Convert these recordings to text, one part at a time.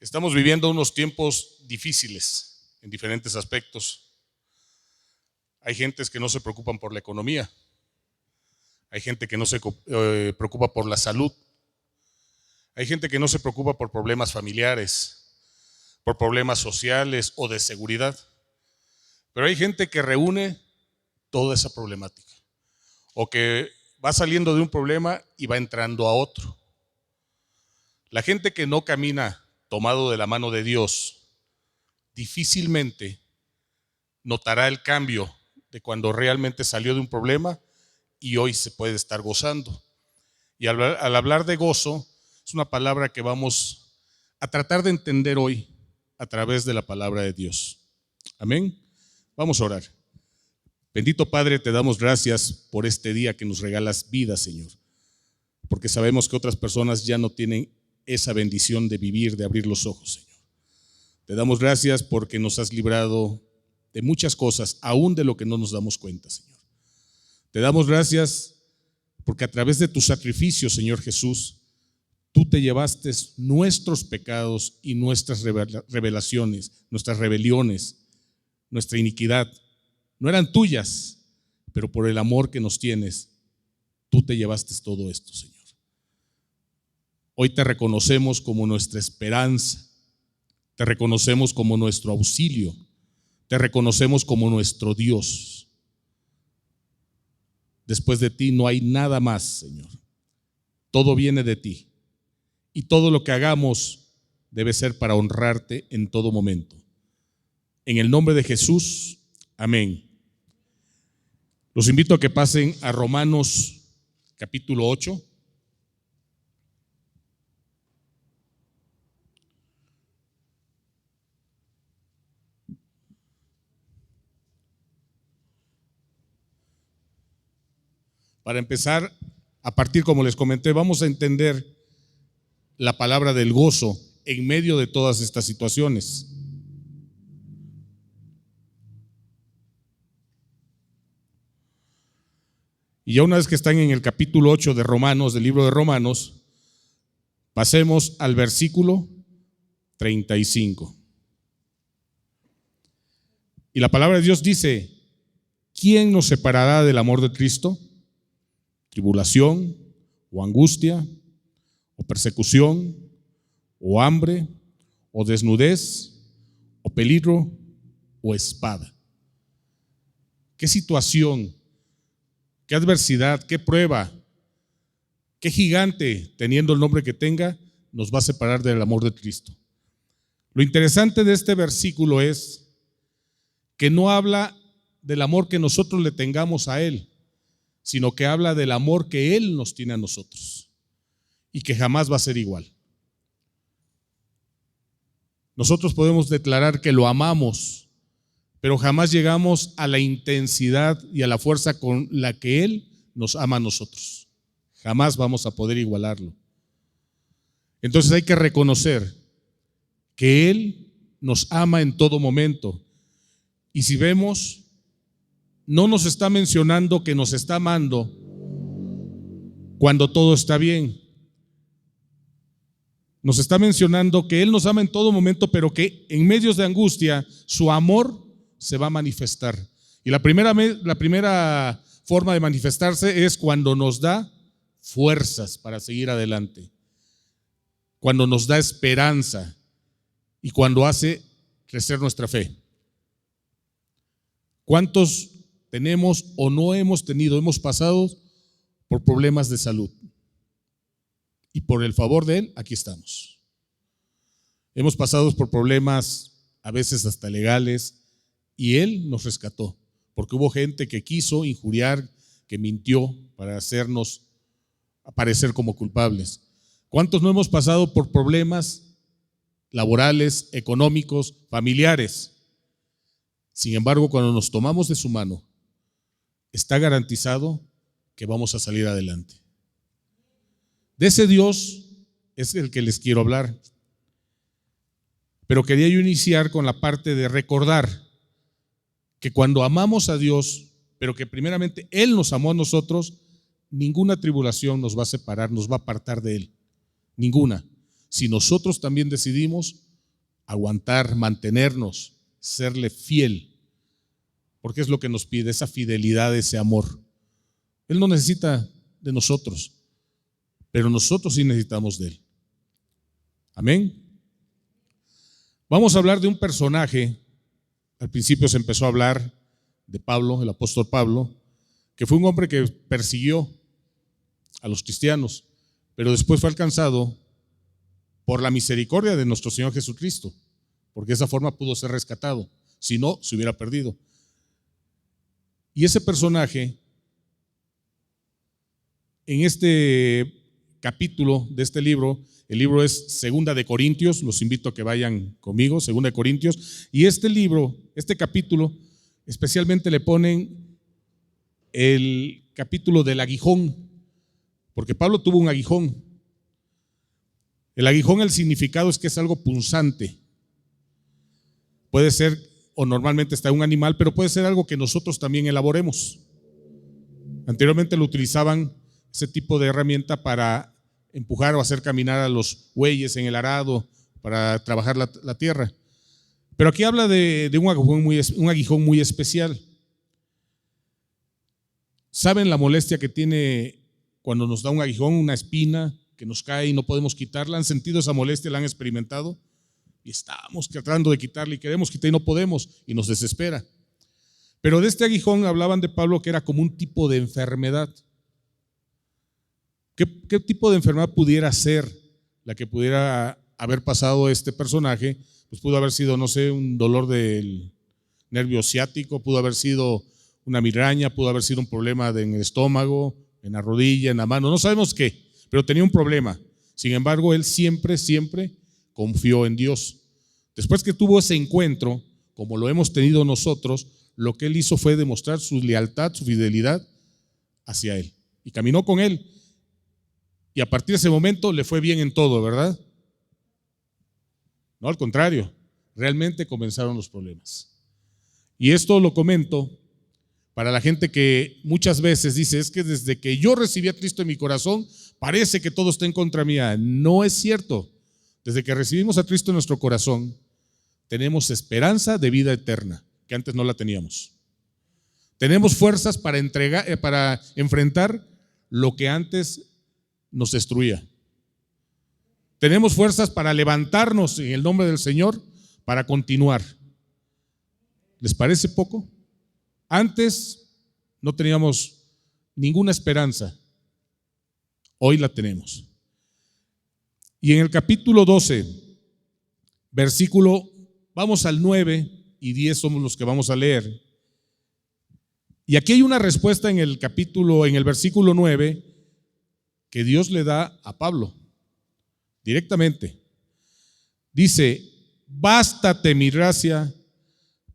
Estamos viviendo unos tiempos difíciles en diferentes aspectos. Hay gentes que no se preocupan por la economía. Hay gente que no se preocupa por la salud. Hay gente que no se preocupa por problemas familiares, por problemas sociales o de seguridad. Pero hay gente que reúne toda esa problemática, o que va saliendo de un problema y va entrando a otro. La gente que no camina tomado de la mano de Dios difícilmente notará el cambio de cuando realmente salió de un problema y hoy se puede estar gozando. Y al hablar de gozo, es una palabra que vamos a tratar de entender hoy a través de la palabra de Dios. Amén. Vamos a orar. Bendito Padre, te damos gracias por este día que nos regalas vida, Señor, porque sabemos que otras personas ya no tienen esa bendición de vivir, de abrir los ojos, Señor. Te damos gracias porque nos has librado de muchas cosas, aún de lo que no nos damos cuenta, Señor. Te damos gracias porque a través de tu sacrificio, Señor Jesús, tú te llevaste nuestros pecados y nuestras rebeliones, nuestra iniquidad. No eran tuyas, pero por el amor que nos tienes, tú te llevaste todo esto, Señor. Hoy te reconocemos como nuestra esperanza, te reconocemos como nuestro auxilio, te reconocemos como nuestro Dios. Después de ti no hay nada más, Señor. Todo viene de ti y todo lo que hagamos debe ser para honrarte en todo momento. En el nombre de Jesús, amén. Los invito a que pasen a Romanos capítulo 8. Para empezar, a partir, como les comenté, vamos a entender la palabra del gozo en medio de todas estas situaciones. Y ya una vez que están en el capítulo 8 de Romanos, del libro de Romanos, pasemos al versículo 35. Y la palabra de Dios dice: ¿quién nos separará del amor de Cristo? ¿Tribulación, o angustia, o persecución, o hambre, o desnudez, o peligro, o espada? ¿Qué situación, qué adversidad, qué prueba, qué gigante, teniendo el nombre que tenga, nos va a separar del amor de Cristo? Lo interesante de este versículo es que no habla del amor que nosotros le tengamos a Él, sino que habla del amor que Él nos tiene a nosotros y que jamás va a ser igual. Nosotros podemos declarar que lo amamos, pero jamás llegamos a la intensidad y a la fuerza con la que Él nos ama a nosotros. Jamás vamos a poder igualarlo. Entonces hay que reconocer que Él nos ama en todo momento. Y si vemos, no nos está mencionando que nos está amando cuando todo está bien. Nos está mencionando que Él nos ama en todo momento, pero que en medios de angustia su amor se va a manifestar. Y la primera forma de manifestarse es cuando nos da fuerzas para seguir adelante, cuando nos da esperanza y cuando hace crecer nuestra fe. ¿Cuántos tenemos o no hemos tenido, hemos pasado por problemas de salud? Y por el favor de Él, aquí estamos. Hemos pasado por problemas a veces hasta legales y Él nos rescató, porque hubo gente que quiso injuriar, que mintió para hacernos aparecer como culpables. ¿Cuántos no hemos pasado por problemas laborales, económicos, familiares? Sin embargo, cuando nos tomamos de su mano, está garantizado que vamos a salir adelante. De ese Dios es el que les quiero hablar. Pero quería yo iniciar con la parte de recordar que cuando amamos a Dios, pero que primeramente Él nos amó a nosotros, ninguna tribulación nos va a separar, nos va a apartar de Él. Ninguna. Si nosotros también decidimos aguantar, mantenernos, serle fiel, porque es lo que nos pide, esa fidelidad, ese amor. Él no necesita de nosotros, pero nosotros sí necesitamos de Él. Amén. Vamos a hablar de un personaje. Al principio se empezó a hablar de Pablo, el apóstol Pablo, que fue un hombre que persiguió a los cristianos, pero después fue alcanzado por la misericordia de nuestro Señor Jesucristo, porque de esa forma pudo ser rescatado, si no, se hubiera perdido. Y ese personaje, en este capítulo de este libro, el libro es Segunda de Corintios, los invito a que vayan conmigo, Segunda de Corintios, y este libro, este capítulo, especialmente le ponen el capítulo del aguijón, porque Pablo tuvo un aguijón. El aguijón, el significado es que es algo punzante. Puede ser, o normalmente está un animal, pero puede ser algo que nosotros también elaboremos. Anteriormente lo utilizaban ese tipo de herramienta para empujar o hacer caminar a los bueyes en el arado, para trabajar la tierra. Pero aquí habla de un aguijón muy especial. ¿Saben la molestia que tiene cuando nos da un aguijón, una espina que nos cae y no podemos quitarla? ¿Han sentido esa molestia? ¿La han experimentado? Y estamos tratando de quitarla y queremos quitar y no podemos y nos desespera. Pero de este aguijón hablaban de Pablo que era como un tipo de enfermedad. ¿Qué tipo de enfermedad pudiera ser la que pudiera haber pasado este personaje? Pues pudo haber sido, no sé, un dolor del nervio ciático, pudo haber sido una migraña, pudo haber sido un problema en el estómago, en la rodilla, en la mano, no sabemos qué, pero tenía un problema. Sin embargo, él siempre confió en Dios. Después que tuvo ese encuentro, como lo hemos tenido nosotros, lo que él hizo fue demostrar su lealtad, su fidelidad hacia él. Y caminó con él. Y a partir de ese momento le fue bien en todo, ¿verdad? No, al contrario, realmente comenzaron los problemas. Y esto lo comento para la gente que muchas veces dice, es que desde que yo recibí a Cristo en mi corazón, parece que todo está en contra mía. No es cierto. Desde que recibimos a Cristo en nuestro corazón, tenemos esperanza de vida eterna, que antes no la teníamos. Tenemos fuerzas para enfrentar lo que antes nos destruía. Tenemos fuerzas para levantarnos en el nombre del Señor, para continuar. ¿Les parece poco? Antes no teníamos ninguna esperanza, hoy la tenemos. Y en el capítulo 12, versículo, vamos al 9 y 10 somos los que vamos a leer. Y aquí hay una respuesta en el versículo 9, que Dios le da a Pablo directamente. Dice, bástate mi gracia,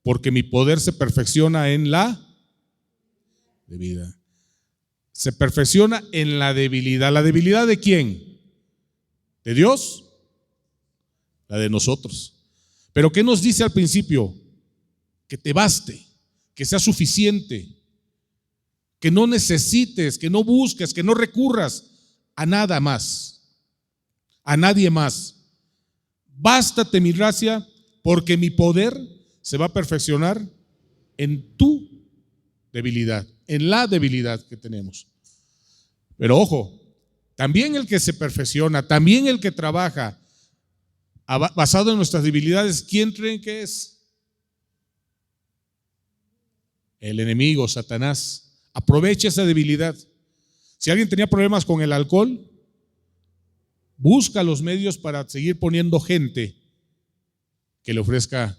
porque mi poder se perfecciona en la debilidad. Se perfecciona en la debilidad. ¿La debilidad de quién? ¿De Dios? La de nosotros. Pero ¿qué nos dice al principio? Que te baste, que sea suficiente, que no necesites, que no busques, que no recurras a nada más, a nadie más. Bástate mi gracia, porque mi poder se va a perfeccionar en tu debilidad, en la debilidad que tenemos. Pero ojo, también el que se perfecciona, también el que trabaja basado en nuestras debilidades, ¿quién creen que es? El enemigo, Satanás. Aprovecha esa debilidad. Si alguien tenía problemas con el alcohol, busca los medios para seguir poniendo gente que le ofrezca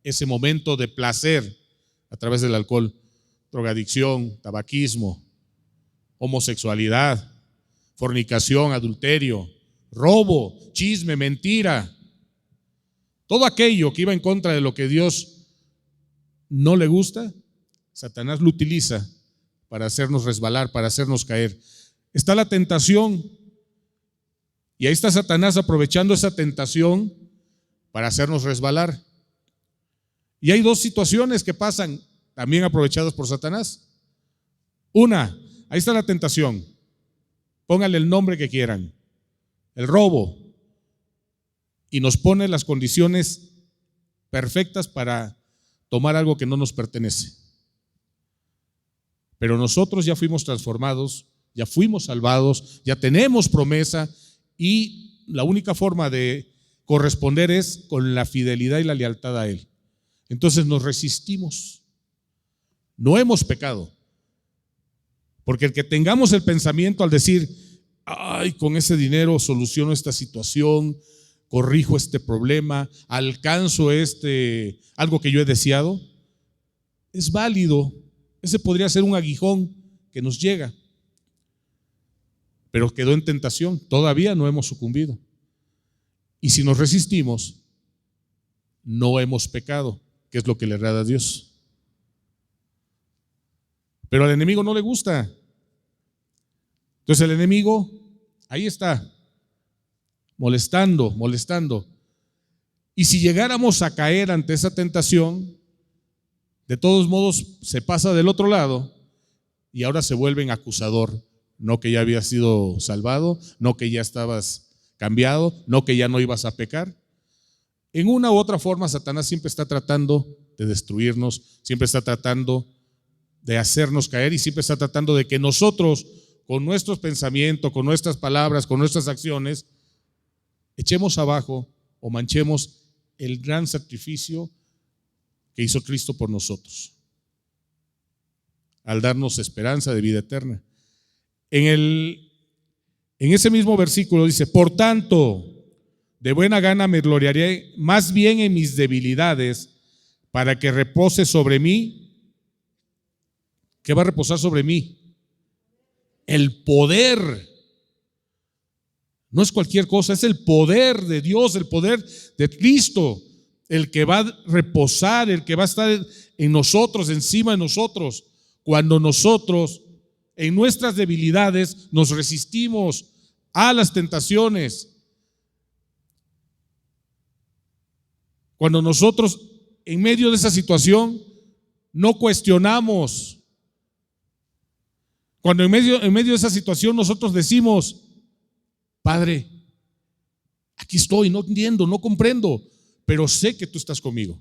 ese momento de placer a través del alcohol. Drogadicción, tabaquismo, homosexualidad, fornicación, adulterio, robo, chisme, mentira. Todo aquello que iba en contra de lo que Dios no le gusta, Satanás lo utiliza para hacernos resbalar, para hacernos caer. Está la tentación, y ahí está Satanás aprovechando esa tentación para hacernos resbalar. Y hay dos situaciones que pasan también aprovechadas por Satanás. Una, ahí está la tentación, pónganle el nombre que quieran, el robo. y nos pone las condiciones perfectas para tomar algo que no nos pertenece. Pero nosotros ya fuimos transformados, ya fuimos salvados, ya tenemos promesa, y la única forma de corresponder es con la fidelidad y la lealtad a Él. Entonces nos resistimos. No hemos pecado. Porque el que tengamos el pensamiento al decir, ay, con ese dinero soluciono esta situación, corrijo este problema, alcanzo algo que yo he deseado, es válido. Ese podría ser un aguijón que nos llega, pero quedó en tentación. Todavía no hemos sucumbido. Y si nos resistimos, no hemos pecado, que es lo que le agrada a Dios. Pero al enemigo no le gusta. Entonces el enemigo ahí está, molestando. Y si llegáramos a caer ante esa tentación, de todos modos se pasa del otro lado y ahora se vuelve en acusador. No que ya habías sido salvado, no que ya estabas cambiado, no que ya no ibas a pecar. En una u otra forma, Satanás siempre está tratando de destruirnos, siempre está tratando de hacernos caer y siempre está tratando de que nosotros, con nuestros pensamientos, con nuestras palabras, con nuestras acciones, echemos abajo o manchemos el gran sacrificio que hizo Cristo por nosotros, al darnos esperanza de vida eterna. En ese mismo versículo dice, por tanto, de buena gana me gloriaré más bien en mis debilidades, para que repose sobre mí. ¿Qué va a reposar sobre mí? El poder. No es cualquier cosa, es el poder de Dios, el poder de Cristo, el que va a reposar, el que va a estar en nosotros, encima de nosotros, cuando nosotros en nuestras debilidades nos resistimos a las tentaciones. Cuando nosotros en medio de esa situación no cuestionamos. Cuando en medio de esa situación nosotros decimos, Padre, aquí estoy, no entiendo, no comprendo, pero sé que tú estás conmigo,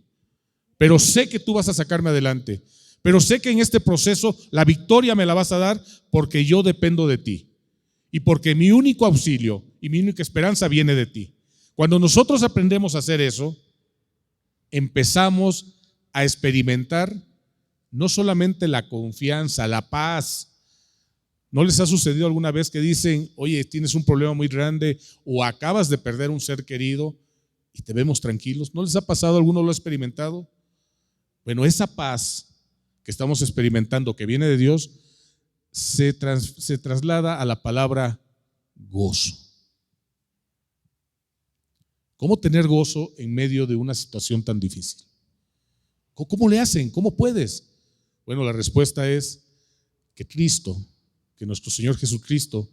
pero sé que tú vas a sacarme adelante, pero sé que en este proceso la victoria me la vas a dar porque yo dependo de ti y porque mi único auxilio y mi única esperanza viene de ti. Cuando nosotros aprendemos a hacer eso, empezamos a experimentar no solamente la confianza, la paz. ¿No les ha sucedido alguna vez que dicen, oye, tienes un problema muy grande o acabas de perder un ser querido y te vemos tranquilos? ¿No les ha pasado? ¿Alguno lo ha experimentado? Bueno, esa paz que estamos experimentando, que viene de Dios, se traslada a la palabra gozo. ¿Cómo tener gozo en medio de una situación tan difícil? ¿Cómo le hacen? ¿Cómo puedes? Bueno, la respuesta es que Cristo, que nuestro Señor Jesucristo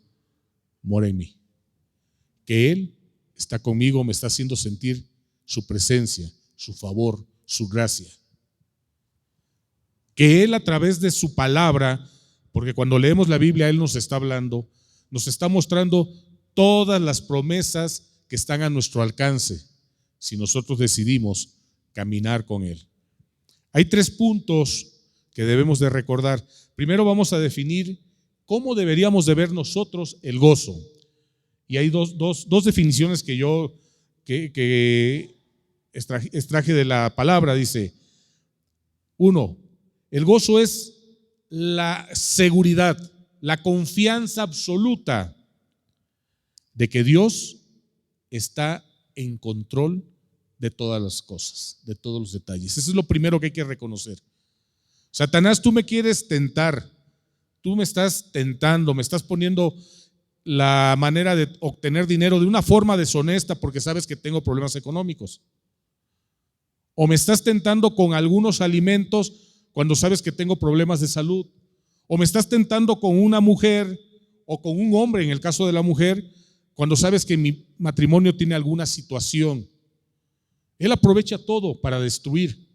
mora en mí, que Él está conmigo, me está haciendo sentir su presencia, su favor, su gracia, que Él a través de su palabra, porque cuando leemos la Biblia Él nos está hablando, nos está mostrando todas las promesas que están a nuestro alcance si nosotros decidimos caminar con Él. Hay 3 puntos que debemos de recordar. Primero vamos a definir cómo deberíamos de ver nosotros el gozo. Y hay dos definiciones que yo extraje de la palabra. Dice, 1, el gozo es la seguridad, la confianza absoluta de que Dios está en control de todas las cosas, de todos los detalles. Eso es lo primero que hay que reconocer. Satanás, tú me quieres tentar. Tú me estás tentando, me estás poniendo la manera de obtener dinero de una forma deshonesta porque sabes que tengo problemas económicos. O me estás tentando con algunos alimentos cuando sabes que tengo problemas de salud. O me estás tentando con una mujer o con un hombre, en el caso de la mujer, cuando sabes que mi matrimonio tiene alguna situación. Él aprovecha todo para destruir.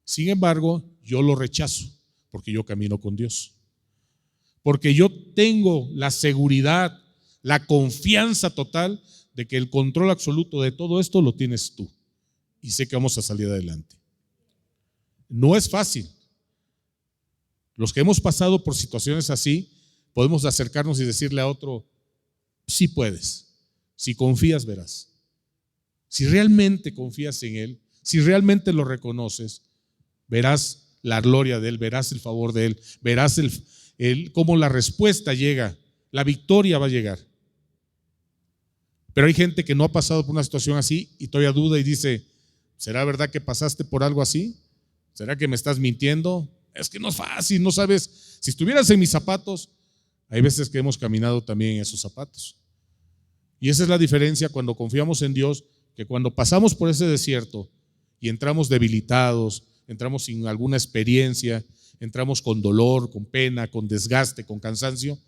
Sin embargo, yo lo rechazo porque yo camino con Dios. Porque yo tengo la seguridad, la confianza total de que el control absoluto de todo esto lo tienes tú. Y sé que vamos a salir adelante. No es fácil. Los que hemos pasado por situaciones así, podemos acercarnos y decirle a otro, sí puedes. Si confías, verás. Si realmente confías en Él, si realmente lo reconoces, verás la gloria de Él, verás el favor de Él, verás cómo la respuesta llega, la victoria va a llegar. Pero hay gente que no ha pasado por una situación así y todavía duda y dice, ¿será verdad que pasaste por algo así? ¿Será que me estás mintiendo? Es que no es fácil, no sabes. Si estuvieras en mis zapatos, hay veces que hemos caminado también en esos zapatos. Y esa es la diferencia cuando confiamos en Dios, que cuando pasamos por ese desierto y entramos debilitados, entramos sin alguna experiencia, entramos con dolor, con pena, con desgaste, con cansancio,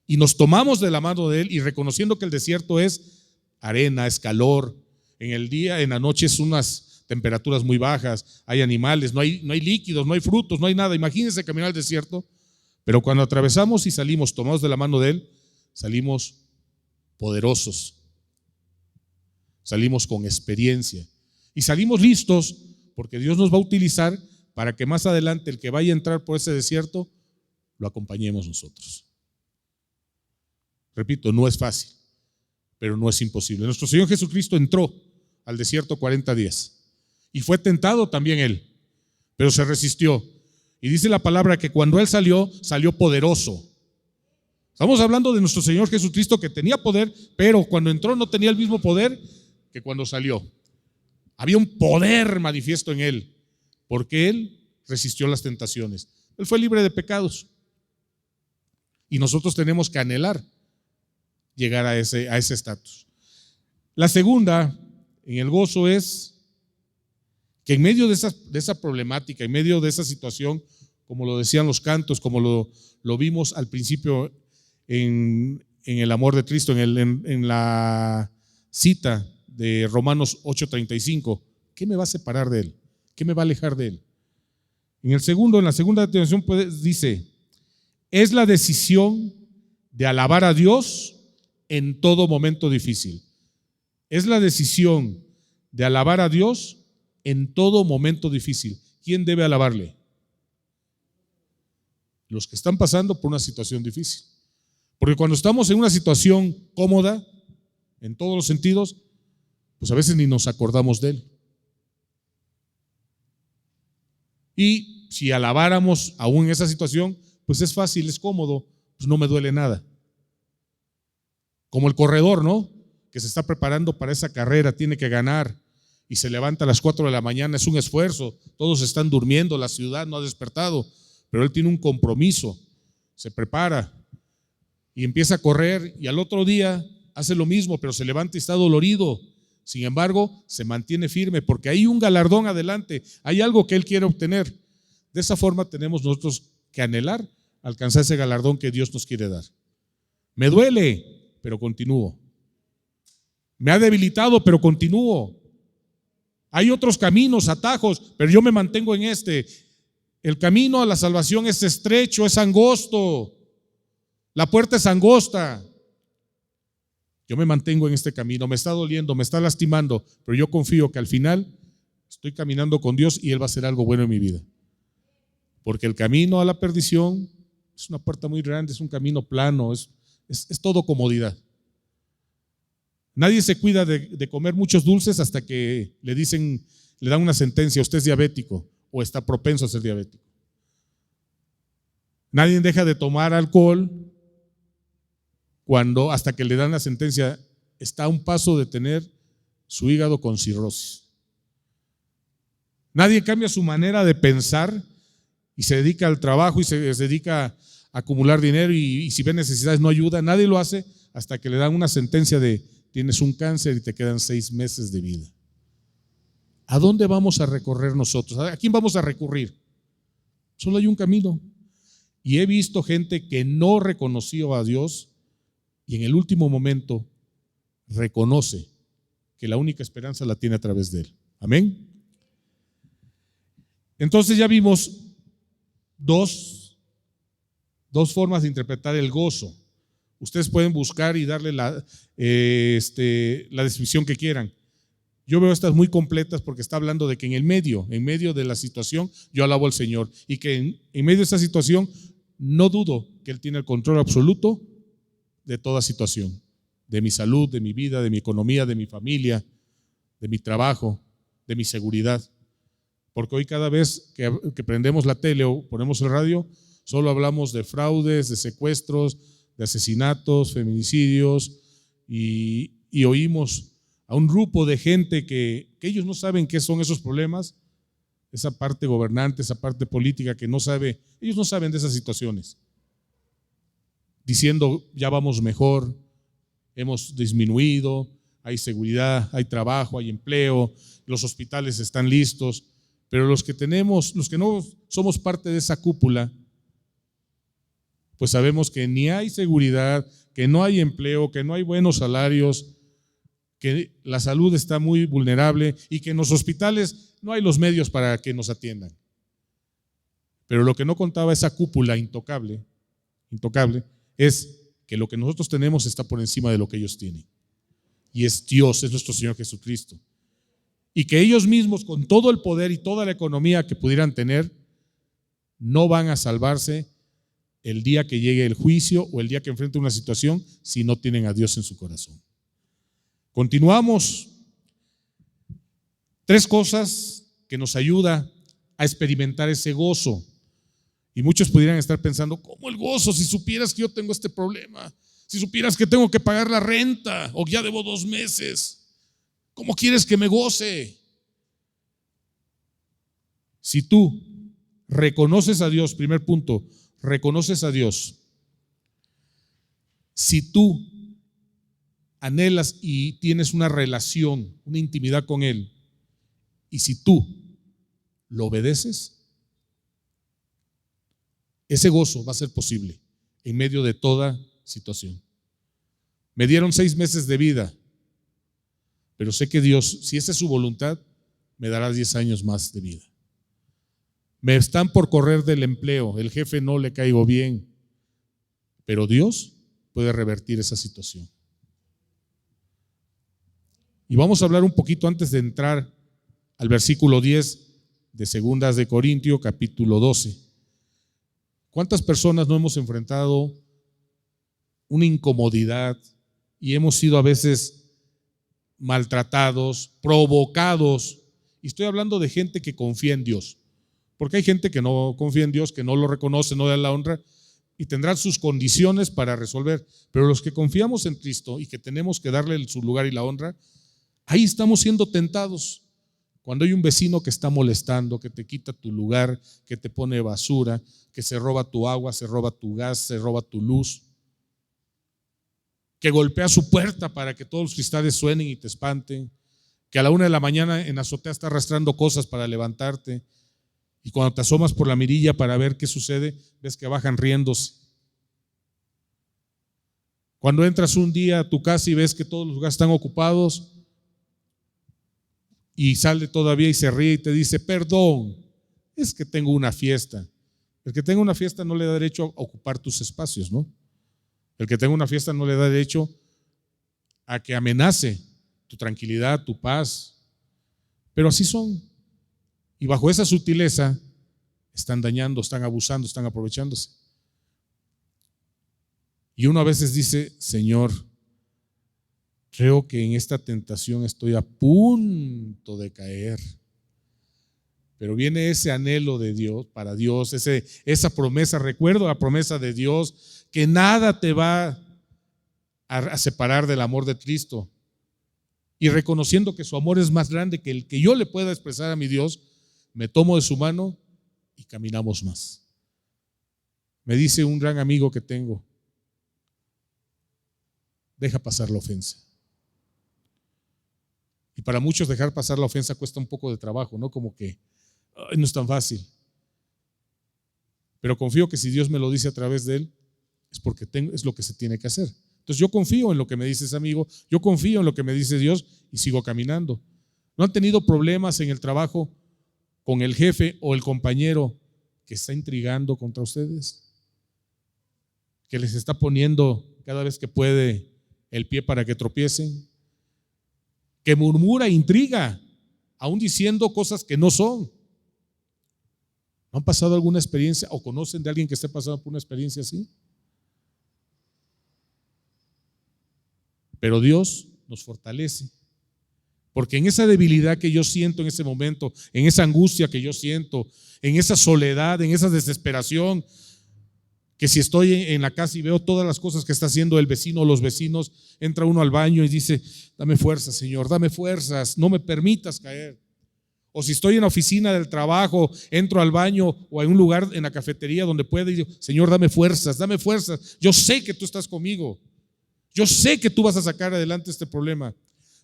y nos tomamos de la mano de Él y reconociendo que el desierto es arena, es calor, en el día, en la noche es unas temperaturas muy bajas, hay animales, no hay líquidos, no hay frutos, no hay nada. Imagínense caminar al desierto, pero cuando atravesamos y salimos tomados de la mano de Él, salimos poderosos, salimos con experiencia y salimos listos porque Dios nos va a utilizar para que más adelante el que vaya a entrar por ese desierto lo acompañemos nosotros. Repito, no es fácil, pero no es imposible. Nuestro Señor Jesucristo entró al desierto 40 días y fue tentado también Él, pero se resistió. Y dice la palabra que cuando Él salió, salió poderoso. Estamos hablando de nuestro Señor Jesucristo que tenía poder, pero cuando entró no tenía el mismo poder que cuando salió. Había un poder manifiesto en Él, porque Él resistió las tentaciones. Él fue libre de pecados. Y nosotros tenemos que anhelar llegar a ese estatus. La segunda, en el gozo, es que en medio de esa problemática, en medio de esa situación, como lo decían los cantos, como lo vimos al principio en el amor de Cristo, en la cita de Romanos 8:35, ¿qué me va a separar de Él? ¿Qué me va a alejar de Él? En la segunda declaración dice, es la decisión de alabar a Dios en todo momento difícil. Es la decisión de alabar a Dios en todo momento difícil. ¿Quién debe alabarle? Los que están pasando por una situación difícil. Porque cuando estamos en una situación cómoda, en todos los sentidos, pues a veces ni nos acordamos de Él. Y si alabáramos aún en esa situación, pues es fácil, es cómodo, pues no me duele nada. Como el corredor, ¿no? Que se está preparando para esa carrera, tiene que ganar y se levanta a las 4 de la mañana, es un esfuerzo, todos están durmiendo, la ciudad no ha despertado, pero él tiene un compromiso, se prepara y empieza a correr y al otro día hace lo mismo, pero se levanta y está dolorido. Sin embargo, se mantiene firme porque hay un galardón adelante, hay algo que él quiere obtener. De esa forma tenemos nosotros que anhelar alcanzar ese galardón que Dios nos quiere dar. Me duele, pero continúo. Me ha debilitado, pero continúo. Hay otros caminos, atajos, pero yo me mantengo en este. El camino a la salvación es estrecho, es angosto. La puerta es angosta. Yo me mantengo en este camino, me está doliendo, me está lastimando, pero yo confío que al final estoy caminando con Dios y Él va a hacer algo bueno en mi vida. Porque el camino a la perdición es una puerta muy grande, es un camino plano, es todo comodidad. Nadie se cuida de comer muchos dulces hasta que le dan una sentencia, usted es diabético o está propenso a ser diabético. Nadie deja de tomar alcohol hasta que le dan la sentencia, está a un paso de tener su hígado con cirrosis. Nadie cambia su manera de pensar y se dedica al trabajo y se dedica a acumular dinero y si ve necesidades no ayuda. Nadie lo hace hasta que le dan una sentencia de tienes un cáncer y te quedan 6 meses de vida. ¿A dónde vamos a recorrer nosotros? ¿A quién vamos a recurrir? Solo hay un camino. Y he visto gente que no reconoció a Dios y en el último momento reconoce que la única esperanza la tiene a través de Él. Amén. Entonces ya vimos dos formas de interpretar el gozo. Ustedes pueden buscar y darle la descripción que quieran. Yo veo estas muy completas porque está hablando de que en medio de la situación, yo alabo al Señor, y que en medio de esa situación no dudo que Él tiene el control absoluto de toda situación, de mi salud, de mi vida, de mi economía, de mi familia, de mi trabajo, de mi seguridad. Porque hoy cada vez que prendemos la tele o ponemos el radio, solo hablamos de fraudes, de secuestros, de asesinatos, feminicidios, y oímos a un grupo de gente que ellos no saben qué son esos problemas, esa parte gobernante, esa parte política que no sabe, ellos no saben de esas situaciones, diciendo ya vamos mejor, hemos disminuido, hay seguridad, hay trabajo, hay empleo, los hospitales están listos, pero los que no somos parte de esa cúpula, pues sabemos que ni hay seguridad, que no hay empleo, que no hay buenos salarios, que la salud está muy vulnerable y que en los hospitales no hay los medios para que nos atiendan. Pero lo que no contaba esa cúpula intocable, es que lo que nosotros tenemos está por encima de lo que ellos tienen. Y es Dios, es nuestro Señor Jesucristo. Y que ellos mismos, con todo el poder y toda la economía que pudieran tener, no van a salvarse el día que llegue el juicio o el día que enfrenten una situación si no tienen a Dios en su corazón. Continuamos. 3 cosas que nos ayudan a experimentar ese gozo. Y muchos pudieran estar pensando, ¿cómo el gozo? Si supieras que yo tengo este problema, si supieras que tengo que pagar la renta o ya debo 2 meses, ¿cómo quieres que me goce? Si tú reconoces a Dios, primer punto, reconoces a Dios. Si tú anhelas y tienes una relación, una intimidad con Él, y si tú lo obedeces, ese gozo va a ser posible en medio de toda situación. Me dieron 6 meses de vida, pero sé que Dios, si esa es su voluntad, me dará 10 años más de vida. Me están por correr del empleo, el jefe no le caigo bien, pero Dios puede revertir esa situación. Y vamos a hablar un poquito antes de entrar al versículo 10 de Segundas de Corintios, capítulo 12. ¿Cuántas personas no hemos enfrentado una incomodidad y hemos sido a veces maltratados, provocados? Y estoy hablando de gente que confía en Dios, porque hay gente que no confía en Dios, que no lo reconoce, no da la honra, y tendrán sus condiciones para resolver. Pero los que confiamos en Cristo y que tenemos que darle su lugar y la honra, ahí estamos siendo tentados. Cuando hay un vecino que está molestando, que te quita tu lugar, que te pone basura, que se roba tu agua, se roba tu gas, se roba tu luz, que golpea su puerta para que todos los cristales suenen y te espanten, que a la 1 de la mañana en la azotea está arrastrando cosas para levantarte, y cuando te asomas por la mirilla para ver qué sucede, ves que bajan riéndose. Cuando entras un día a tu casa y ves que todos los lugares están ocupados, y sale todavía y se ríe y te dice, perdón, es que tengo una fiesta. El que tenga una fiesta no le da derecho a ocupar tus espacios, ¿no? El que tenga una fiesta no le da derecho a que amenace tu tranquilidad, tu paz. Pero así son. Y bajo esa sutileza están dañando, están abusando, están aprovechándose. Y uno a veces dice, Señor, creo que en esta tentación estoy a punto de caer. Pero viene ese anhelo de Dios, para Dios, esa promesa. Recuerdo la promesa de Dios, que nada te va a separar del amor de Cristo. Y reconociendo que su amor es más grande que el que yo le pueda expresar a mi Dios, me tomo de su mano y caminamos más. Me dice un gran amigo que tengo, deja pasar la ofensa. Y para muchos dejar pasar la ofensa cuesta un poco de trabajo, ¿no? Como que no es tan fácil. Pero confío que si Dios me lo dice a través de él, es porque es lo que se tiene que hacer. Entonces yo confío en lo que me dice ese amigo, yo confío en lo que me dice Dios y sigo caminando. ¿No han tenido problemas en el trabajo con el jefe o el compañero que está intrigando contra ustedes? Que les está poniendo cada vez que puede el pie para que tropiecen, que murmura, intriga, aún diciendo cosas que no son. ¿No han pasado alguna experiencia o conocen de alguien que esté pasando por una experiencia así? Pero Dios nos fortalece, porque en esa debilidad que yo siento en ese momento, en esa angustia que yo siento, en esa soledad, en esa desesperación, que si estoy en la casa y veo todas las cosas que está haciendo el vecino o los vecinos, entra uno al baño y dice: dame fuerzas, Señor, dame fuerzas, no me permitas caer. O si estoy en la oficina del trabajo, entro al baño o en un lugar en la cafetería donde pueda y digo: Señor, dame fuerzas, yo sé que tú estás conmigo, yo sé que tú vas a sacar adelante este problema.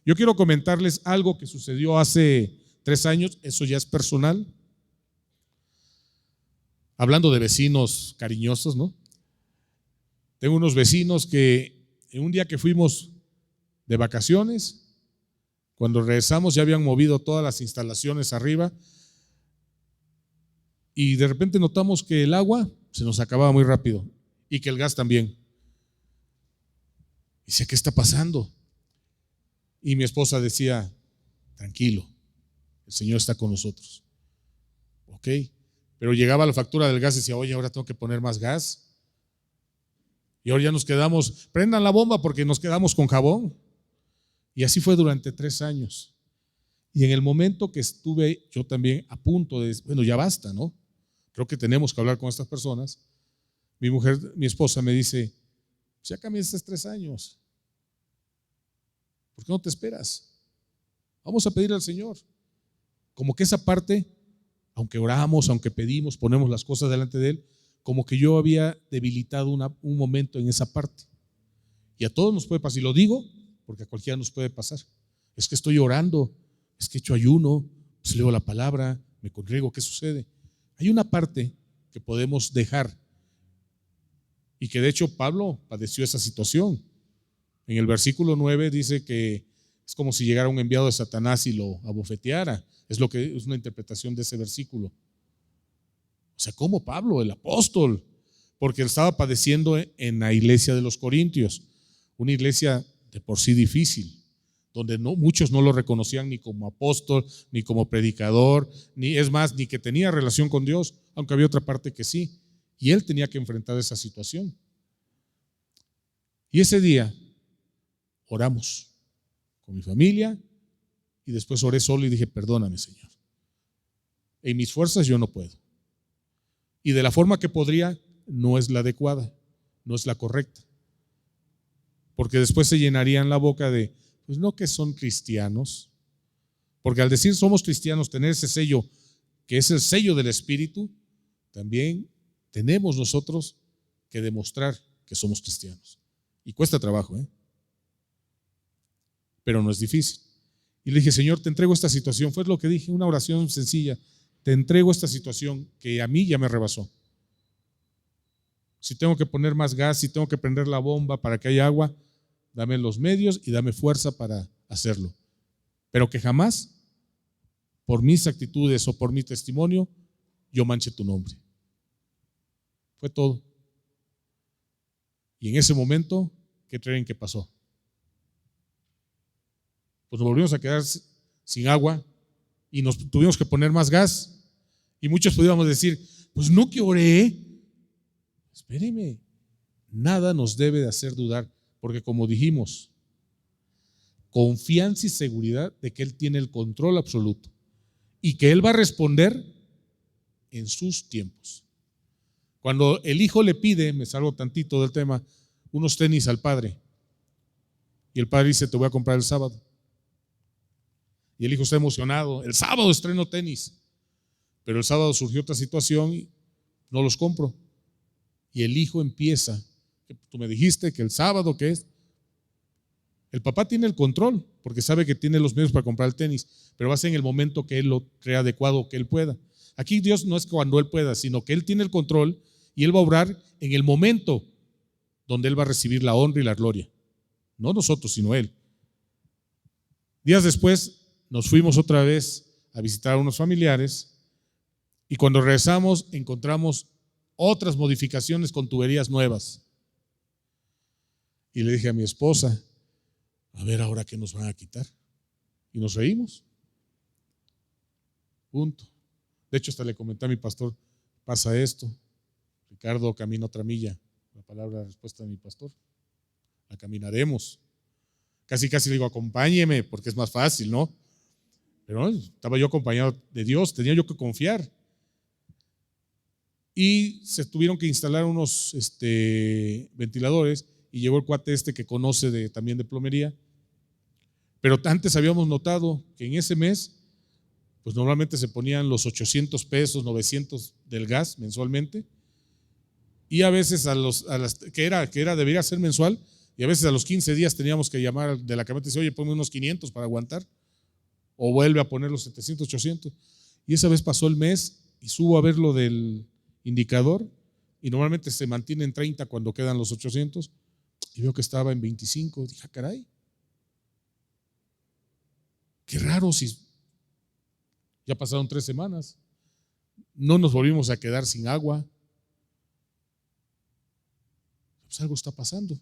Yo quiero comentarles algo que sucedió hace 3 años, eso ya es personal. Hablando de vecinos cariñosos, ¿no? Tengo unos vecinos que en un día que fuimos de vacaciones, cuando regresamos ya habían movido todas las instalaciones arriba y de repente notamos que el agua se nos acababa muy rápido y que el gas también. Y dice: ¿qué está pasando? Y mi esposa decía: tranquilo, el Señor está con nosotros. Ok, pero llegaba la factura del gas y decía: oye, ahora tengo que poner más gas. Y ahora ya nos quedamos, prendan la bomba porque nos quedamos con jabón. Y así fue durante 3 años. Y en el momento que estuve yo también a punto de, bueno, ya basta, ¿no? Creo que tenemos que hablar con estas personas. Mi mujer, mi esposa me dice: ya cambiaste 3 años, ¿por qué no te esperas? Vamos a pedirle al Señor. Como que esa parte, aunque oramos, aunque pedimos, ponemos las cosas delante de Él, como que yo había debilitado un momento en esa parte. Y a todos nos puede pasar, y lo digo porque a cualquiera nos puede pasar. Es que estoy orando, es que he hecho ayuno, pues leo la palabra, me congrego, ¿qué sucede? Hay una parte que podemos dejar, y que de hecho Pablo padeció esa situación. En el versículo 9 dice que es como si llegara un enviado de Satanás y lo abofeteara. Es lo que es una interpretación de ese versículo. O sea, como Pablo, el apóstol, porque él estaba padeciendo en la iglesia de los Corintios, una iglesia de por sí difícil, donde muchos no lo reconocían ni como apóstol, ni como predicador, ni es más, ni que tenía relación con Dios, aunque había otra parte que sí, y él tenía que enfrentar esa situación. Y ese día oramos con mi familia y después oré solo y dije: perdóname, Señor, en mis fuerzas yo no puedo, y de la forma que podría no es la adecuada, no es la correcta, porque después se llenarían la boca de: pues no, que son cristianos, porque al decir somos cristianos, tener ese sello que es el sello del Espíritu, también tenemos nosotros que demostrar que somos cristianos, y cuesta trabajo, pero no es difícil. Y le dije: Señor, te entrego esta situación. Fue lo que dije, una oración sencilla: te entrego esta situación que a mí ya me rebasó. Si tengo que poner más gas, si tengo que prender la bomba para que haya agua, dame los medios y dame fuerza para hacerlo, pero que jamás por mis actitudes o por mi testimonio yo manche tu nombre. Fue todo. Y en ese momento, ¿qué creen que pasó? Pues nos volvimos a quedar sin agua y nos tuvimos que poner más gas. Y muchos pudiéramos decir: pues no, que oré. Espéreme, nada nos debe de hacer dudar, porque como dijimos, confianza y seguridad de que Él tiene el control absoluto y que Él va a responder en sus tiempos. Cuando el hijo le pide, me salgo tantito del tema, unos tenis al padre, y el padre dice: te voy a comprar el sábado. Y el hijo está emocionado: el sábado estreno tenis. Pero el sábado surgió otra situación y no los compro. Y el hijo empieza: tú me dijiste que el sábado, ¿qué es? El papá tiene el control porque sabe que tiene los medios para comprar el tenis, pero va a ser en el momento que él lo crea adecuado, que él pueda. Aquí Dios no es cuando él pueda, sino que Él tiene el control y Él va a obrar en el momento donde Él va a recibir la honra y la gloria. No nosotros, sino Él. Días después nos fuimos otra vez a visitar a unos familiares y cuando regresamos encontramos otras modificaciones con tuberías nuevas. Y le dije a mi esposa, a ver ahora qué nos van a quitar. Y nos reímos. Punto. De hecho, hasta le comenté a mi pastor, pasa esto. Ricardo, camina otra milla. La palabra, la respuesta de mi pastor. La caminaremos. Casi le digo, acompáñeme, porque es más fácil, ¿no? Pero estaba yo acompañado de Dios, tenía yo que confiar. Y se tuvieron que instalar unos ventiladores, y llegó el cuate que conoce también de plomería. Pero antes habíamos notado que en ese mes, pues normalmente se ponían los 800 pesos, 900 del gas mensualmente, y a veces debería ser mensual, y a veces a los 15 días teníamos que llamar de la camioneta y decir, oye, ponme unos 500 para aguantar, o vuelve a poner los 700, 800. Y esa vez pasó el mes y subo a ver lo del indicador, y normalmente se mantiene en 30 cuando quedan los 800, y veo que estaba en 25. Dije, caray, qué raro, si ya pasaron 3 semanas, no nos volvimos a quedar sin agua. Pues algo está pasando.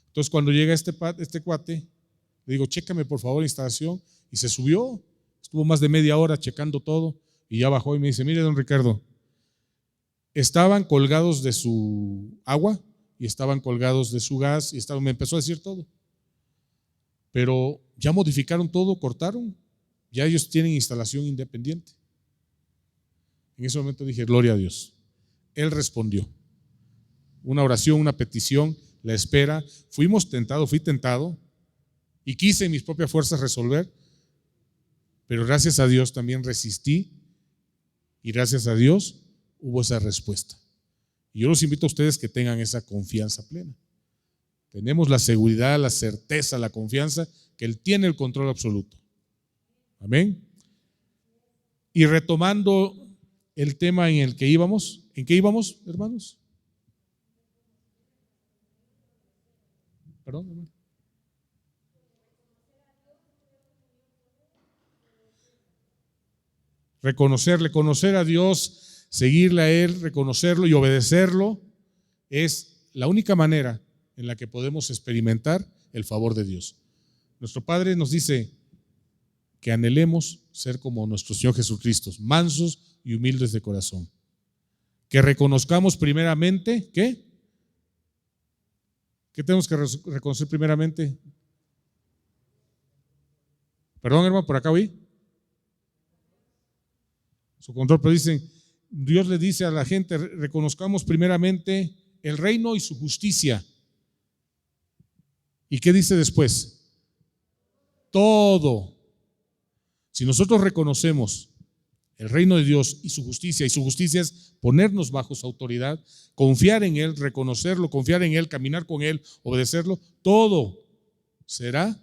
Entonces cuando llega este cuate, le digo, chécame por favor la instalación, y se subió, estuvo más de media hora checando todo, y ya bajó y me dice, mire don Ricardo, estaban colgados de su agua, y estaban colgados de su gas, y me empezó a decir todo, pero ya modificaron todo, cortaron, ya ellos tienen instalación independiente. En ese momento dije, gloria a Dios. Él respondió, una oración, una petición, la espera. Fui tentado, y quise en mis propias fuerzas resolver, pero gracias a Dios también resistí, y gracias a Dios hubo esa respuesta. Y yo los invito a ustedes que tengan esa confianza plena. Tenemos la seguridad, la certeza, la confianza que Él tiene el control absoluto. Amén. Y retomando el tema en el que íbamos, ¿en qué íbamos, hermanos? Perdón, hermano. Conocer a Dios, seguirle a Él, reconocerlo y obedecerlo es la única manera en la que podemos experimentar el favor de Dios. Nuestro Padre nos dice que anhelemos ser como nuestro Señor Jesucristo, mansos y humildes de corazón. Que reconozcamos primeramente, ¿qué? ¿Qué tenemos que reconocer primeramente? Perdón, hermano, por acá oí. Su control, pero dicen, Dios le dice a la gente, reconozcamos primeramente el reino y su justicia. ¿Y qué dice después? Todo. Si nosotros reconocemos el reino de Dios y su justicia es ponernos bajo su autoridad, confiar en Él, reconocerlo, confiar en Él, caminar con Él, obedecerlo, todo será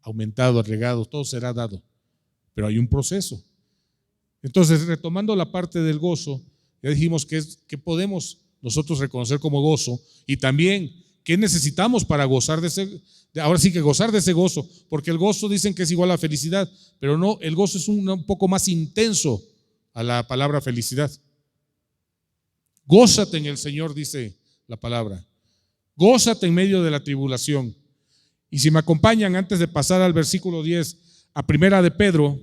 aumentado, agregado, todo será dado. Pero hay un proceso. Entonces, retomando la parte del gozo, ya dijimos que podemos nosotros reconocer como gozo, y también qué necesitamos para gozar ahora sí que gozar de ese gozo, porque el gozo dicen que es igual a felicidad, pero no, el gozo es un poco más intenso a la palabra felicidad. Gózate en el Señor, dice la palabra. Gózate en medio de la tribulación. Y si me acompañan, antes de pasar al versículo 10, a Primera de Pedro,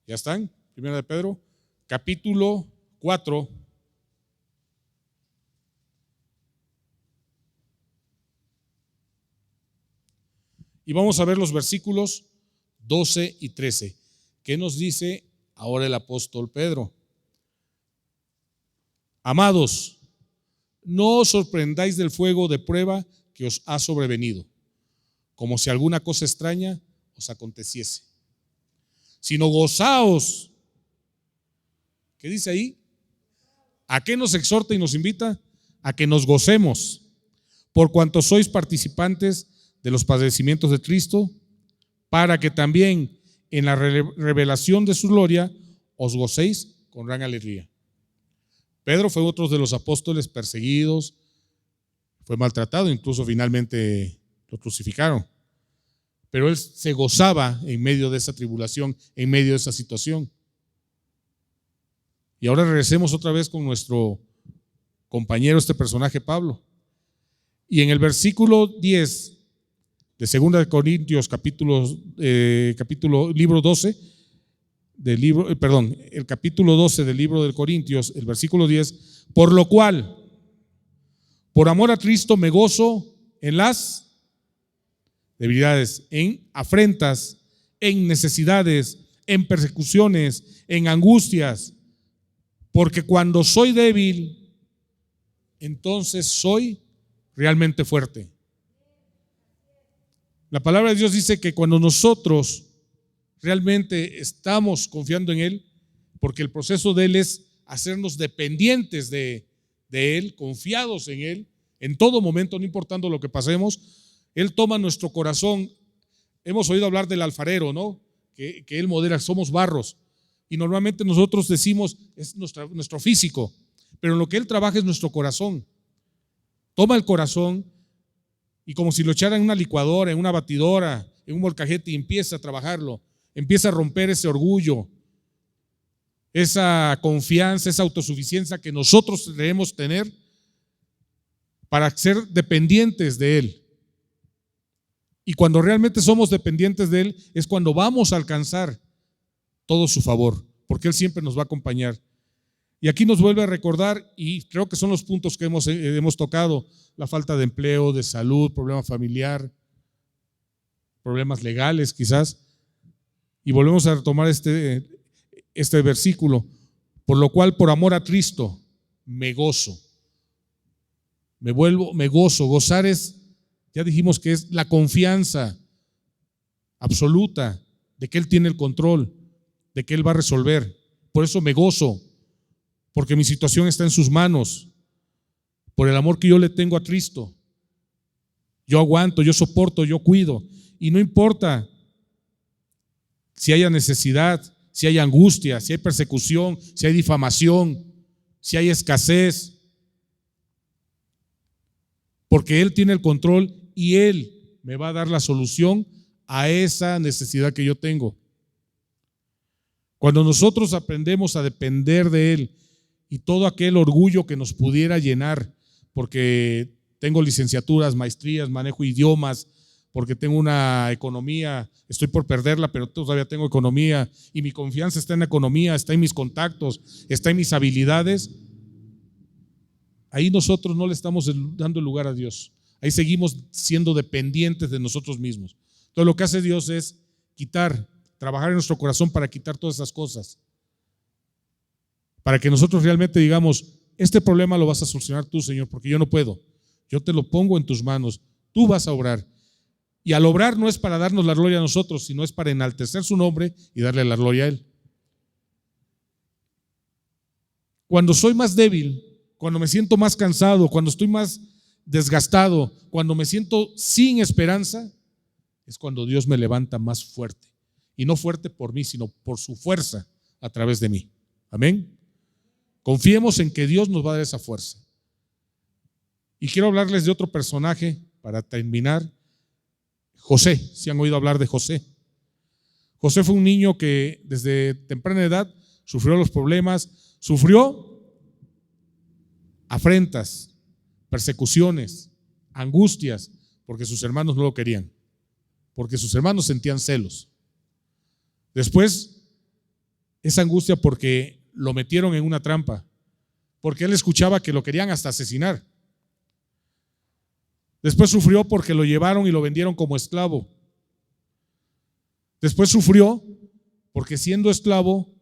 ¿ya están? Primera de Pedro, capítulo 4. Y vamos a ver los versículos 12 y 13. ¿Qué nos dice ahora el apóstol Pedro? Amados, no os sorprendáis del fuego de prueba que os ha sobrevenido, como si alguna cosa extraña os aconteciese, sino gozaos. ¿Qué dice ahí? ¿A qué nos exhorta y nos invita? A que nos gocemos, por cuanto sois participantes de los padecimientos de Cristo, para que también en la revelación de su gloria os gocéis con gran alegría. Pedro fue otro de los apóstoles perseguidos, fue maltratado, incluso finalmente lo crucificaron. pero él se gozaba en medio de esa tribulación, en medio de esa situación. Y ahora regresemos otra vez con nuestro compañero, este personaje Pablo. Y en el versículo 10 de 2 de Corintios, libro 12, el capítulo 12 del libro de Corintios, el versículo 10, por lo cual, por amor a Cristo me gozo en las debilidades, en afrentas, en necesidades, en persecuciones, en angustias, porque cuando soy débil, entonces soy realmente fuerte. La palabra de Dios dice que cuando nosotros realmente estamos confiando en Él, porque el proceso de Él es hacernos dependientes de Él, confiados en Él, en todo momento, no importando lo que pasemos, Él toma nuestro corazón. Hemos oído hablar del alfarero, ¿no? Que Él modela, somos barros. Y normalmente nosotros decimos, es nuestro físico, pero lo que Él trabaja es nuestro corazón. Toma el corazón y como si lo echara en una licuadora, en una batidora, en un molcajete, y empieza a trabajarlo, empieza a romper ese orgullo, esa confianza, esa autosuficiencia que nosotros debemos tener para ser dependientes de Él. Y cuando realmente somos dependientes de Él es cuando vamos a alcanzar todo su favor, porque Él siempre nos va a acompañar. Y aquí nos vuelve a recordar, y creo que son los puntos que hemos tocado: la falta de empleo, de salud, problema familiar, problemas legales quizás. Y volvemos a retomar este versículo: por lo cual, por amor a Cristo, me gozo. Me gozo. Gozar es, ya dijimos que es la confianza absoluta de que Él tiene el control, de que Él va a resolver. Por eso me gozo, porque mi situación está en sus manos, por el amor que yo le tengo a Cristo. Yo aguanto, yo soporto, yo cuido, y no importa si haya necesidad, si hay angustia, si hay persecución, si hay difamación, si hay escasez, porque Él tiene el control y Él me va a dar la solución a esa necesidad que yo tengo. Cuando nosotros aprendemos a depender de Él, y todo aquel orgullo que nos pudiera llenar, porque tengo licenciaturas, maestrías, manejo idiomas, porque tengo una economía, estoy por perderla, pero todavía tengo economía, y mi confianza está en la economía, está en mis contactos, está en mis habilidades. Ahí nosotros no le estamos dando el lugar a Dios. Ahí seguimos siendo dependientes de nosotros mismos. Entonces lo que hace Dios es trabajar en nuestro corazón para quitar todas esas cosas, para que nosotros realmente digamos: este problema lo vas a solucionar tú, Señor, porque yo no puedo. Yo te lo pongo en tus manos, tú vas a obrar. Y al obrar no es para darnos la gloria a nosotros, sino es para enaltecer su nombre y darle la gloria a Él. Cuando soy más débil, cuando me siento más cansado, cuando estoy más desgastado, cuando me siento sin esperanza, es cuando Dios me levanta más fuerte. Y no fuerte por mí, sino por su fuerza a través de mí. Amén. Confiemos en que Dios nos va a dar esa fuerza. Y quiero hablarles de otro personaje para terminar. José, si han oído hablar de José. José fue un niño que desde temprana edad sufrió los problemas, sufrió afrentas, persecuciones, angustias, porque sus hermanos no lo querían, porque sus hermanos sentían celos. Después, esa angustia porque lo metieron en una trampa, porque él escuchaba que lo querían hasta asesinar. Después sufrió porque lo llevaron y lo vendieron como esclavo. Después sufrió porque siendo esclavo,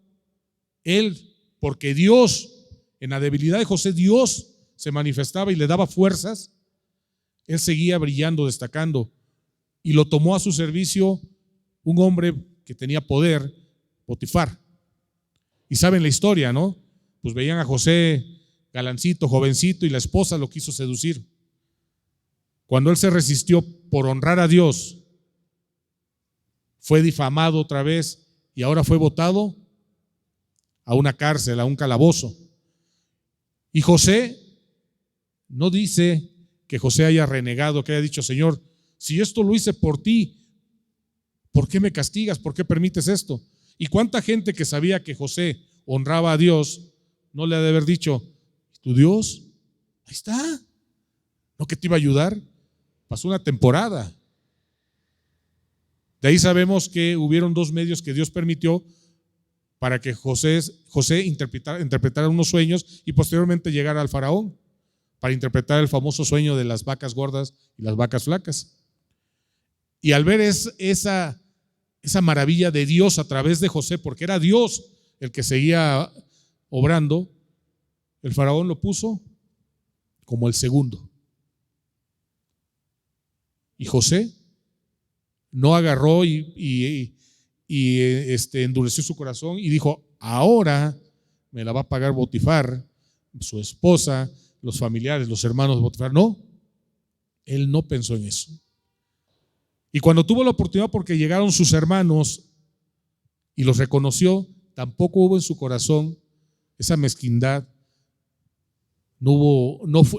porque Dios, en la debilidad de José, Dios se manifestaba y le daba fuerzas, él seguía brillando, destacando, y lo tomó a su servicio un hombre que tenía poder, Potifar. Y saben la historia, ¿no? Pues veían a José galancito, jovencito, y la esposa lo quiso seducir. Cuando él se resistió por honrar a Dios, fue difamado otra vez y ahora fue botado a una cárcel, a un calabozo. Y José no dice que José haya renegado, que haya dicho: Señor, si esto lo hice por ti, ¿por qué me castigas? ¿Por qué permites esto? ¿Y cuánta gente que sabía que José honraba a Dios no le ha de haber dicho, tu Dios, ahí está, ¿no que te iba a ayudar? Pasó una temporada. De ahí sabemos que hubieron dos medios que Dios permitió para que José interpretara unos sueños y posteriormente llegara al faraón para interpretar el famoso sueño de las vacas gordas y las vacas flacas. Y al ver esa maravilla de Dios a través de José, porque era Dios el que seguía obrando, el faraón lo puso como el segundo. Y José no agarró y endureció su corazón y dijo, ahora me la va a pagar Potifar, su esposa, los familiares, los hermanos de Potifar. No, él no pensó en eso. Y cuando tuvo la oportunidad, porque llegaron sus hermanos y los reconoció, tampoco hubo en su corazón esa mezquindad.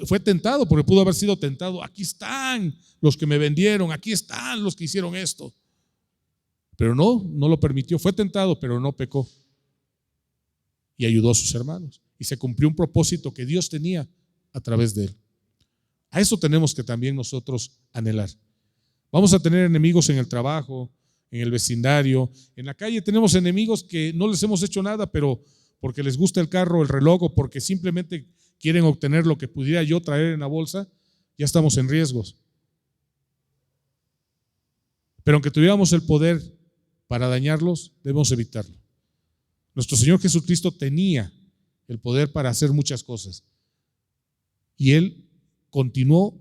Fue tentado, porque pudo haber sido tentado. Aquí están los que me vendieron, aquí están los que hicieron esto. Pero no lo permitió. Fue tentado, pero no pecó. Y ayudó a sus hermanos. Y se cumplió un propósito que Dios tenía a través de él. A eso tenemos que también nosotros anhelar. Vamos a tener enemigos en el trabajo, en el vecindario, en la calle. Tenemos enemigos que no les hemos hecho nada, pero porque les gusta el carro, el reloj, o porque simplemente quieren obtener lo que pudiera yo traer en la bolsa, ya estamos en riesgos. Pero aunque tuviéramos el poder para dañarlos, debemos evitarlo. Nuestro Señor Jesucristo tenía el poder para hacer muchas cosas. Y Él continuó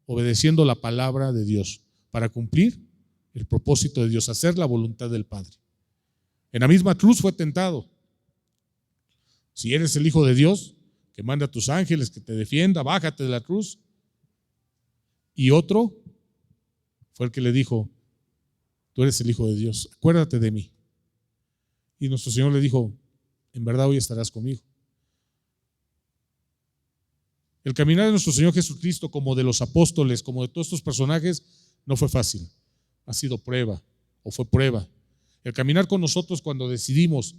obedeciendo la palabra de Dios para cumplir el propósito de Dios, hacer la voluntad del Padre. En la misma cruz fue tentado. Si eres el Hijo de Dios, que manda a tus ángeles, que te defienda, bájate de la cruz. Y otro fue el que le dijo, tú eres el Hijo de Dios, acuérdate de mí. Y nuestro Señor le dijo, en verdad hoy estarás conmigo. El caminar de nuestro Señor Jesucristo, como de los apóstoles, como de todos estos personajes, no fue fácil. Ha sido prueba, o fue prueba. El caminar con nosotros cuando decidimos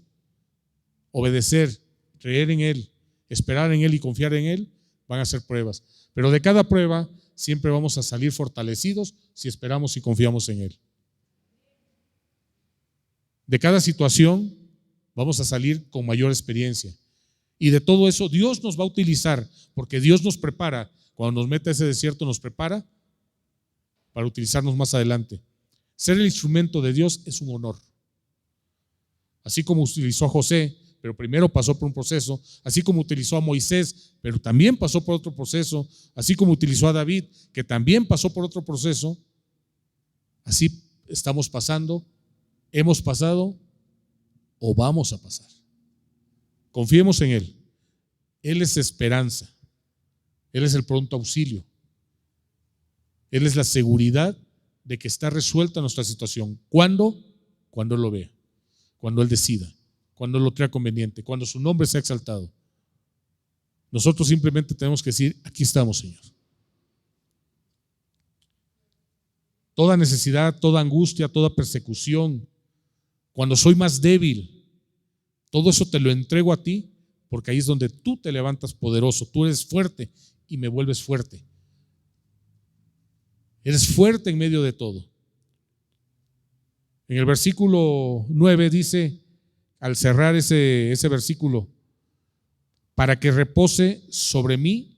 obedecer, creer en Él, esperar en Él y confiar en Él, van a ser pruebas. Pero de cada prueba siempre vamos a salir fortalecidos si esperamos y confiamos en Él. De cada situación vamos a salir con mayor experiencia. Y de todo eso Dios nos va a utilizar, porque Dios nos prepara. Cuando nos mete a ese desierto, nos prepara para utilizarnos más adelante. Ser el instrumento de Dios es un honor. Así como utilizó a José, pero primero pasó por un proceso, así como utilizó a Moisés, pero también pasó por otro proceso, así como utilizó a David, que también pasó por otro proceso, así estamos pasando, hemos pasado o vamos a pasar. Confiemos en Él. Él es esperanza. Él es el pronto auxilio. Él es la seguridad de que está resuelta nuestra situación. ¿Cuándo? Cuando Él lo vea, cuando Él decida, cuando Él lo crea conveniente, cuando su nombre sea exaltado. Nosotros simplemente tenemos que decir, aquí estamos, Señor. Toda necesidad, toda angustia, toda persecución, cuando soy más débil, todo eso te lo entrego a ti, porque ahí es donde tú te levantas poderoso, tú eres fuerte y me vuelves fuerte. Eres fuerte en medio de todo. En el versículo 9 dice, al cerrar ese versículo, para que repose sobre mí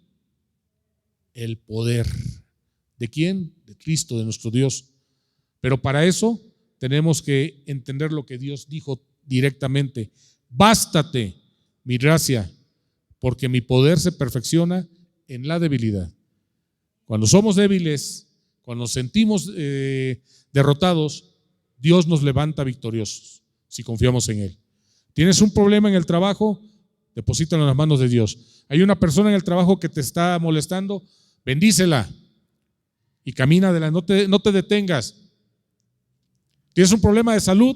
el poder. ¿De quién? De Cristo, de nuestro Dios. Pero para eso tenemos que entender lo que Dios dijo directamente. Bástate mi gracia, porque mi poder se perfecciona en la debilidad. Cuando somos débiles, cuando nos sentimos derrotados, Dios nos levanta victoriosos si confiamos en Él. ¿Tienes un problema en el trabajo? Deposítalo en las manos de Dios. Hay una persona en el trabajo que te está molestando, bendícela y camina adelante, no te detengas. ¿Tienes un problema de salud?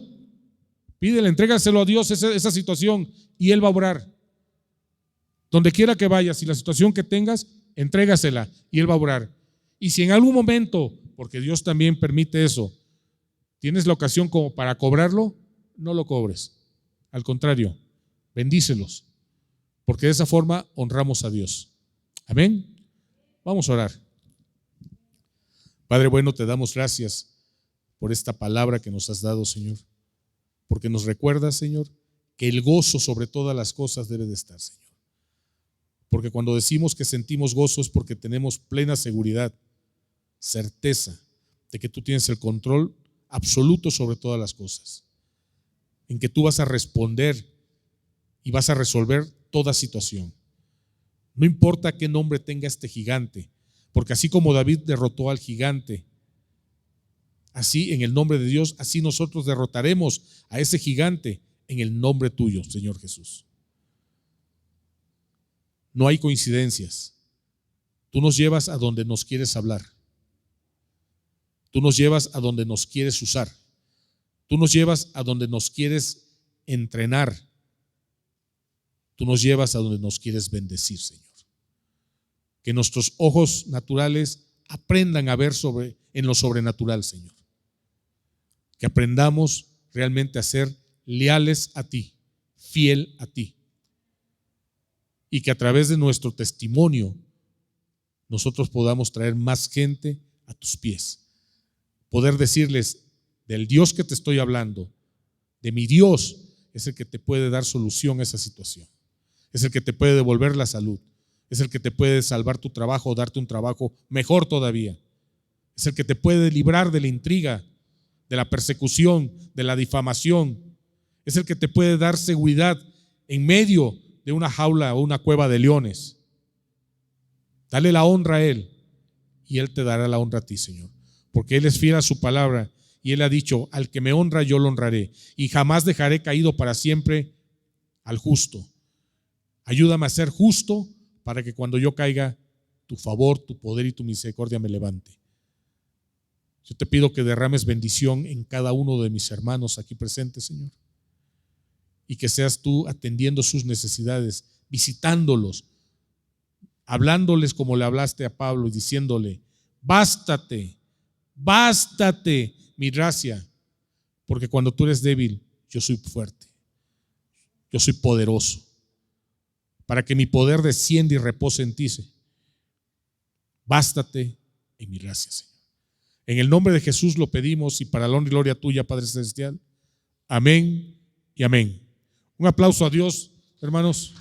Pídele, entrégaselo a Dios esa situación y Él va a obrar. Donde quiera que vayas y la situación que tengas, entrégasela y Él va a obrar. Y si en algún momento, porque Dios también permite eso, ¿Tienes la ocasión como para cobrarlo? No lo cobres. Al contrario, bendícelos, porque de esa forma honramos a Dios. Amén. Vamos a orar. Padre bueno, te damos gracias por esta palabra que nos has dado, Señor, porque nos recuerdas, Señor, que el gozo sobre todas las cosas debe de estar, Señor. Porque cuando decimos que sentimos gozo es porque tenemos plena seguridad, certeza de que tú tienes el control absoluto sobre todas las cosas, en que tú vas a responder y vas a resolver toda situación. No importa qué nombre tenga este gigante, porque así como David derrotó al gigante, así en el nombre de Dios, así nosotros derrotaremos a ese gigante en el nombre tuyo, Señor Jesús. No hay coincidencias. Tú nos llevas a donde nos quieres hablar. Tú nos llevas a donde nos quieres usar. Tú nos llevas a donde nos quieres entrenar. Tú nos llevas a donde nos quieres bendecir, Señor. Que nuestros ojos naturales aprendan a ver en lo sobrenatural, Señor. Que aprendamos realmente a ser leales a ti, fiel a ti. Y que a través de nuestro testimonio nosotros podamos traer más gente a tus pies. Poder decirles, del Dios que te estoy hablando, de mi Dios, es el que te puede dar solución a esa situación. Es el que te puede devolver la salud. Es el que te puede salvar tu trabajo o darte un trabajo mejor todavía. Es el que te puede librar de la intriga, de la persecución, de la difamación. Es el que te puede dar seguridad en medio de una jaula o una cueva de leones. Dale la honra a Él y Él te dará la honra a ti, Señor, porque Él es fiel a su palabra y Él ha dicho, al que me honra yo lo honraré y jamás dejaré caído para siempre al justo. Ayúdame a ser justo para que cuando yo caiga, tu favor, tu poder y tu misericordia me levante. Yo te pido que derrames bendición en cada uno de mis hermanos aquí presentes, Señor, y que seas tú atendiendo sus necesidades, visitándolos, hablándoles como le hablaste a Pablo y diciéndole, bástate mi gracia, porque cuando tú eres débil, yo soy fuerte, yo soy poderoso, para que mi poder descienda y repose en ti. Bástate en mi gracia, Señor. En el nombre de Jesús lo pedimos y para la honra y gloria tuya, Padre Celestial. Amén y amén. Un aplauso a Dios, hermanos.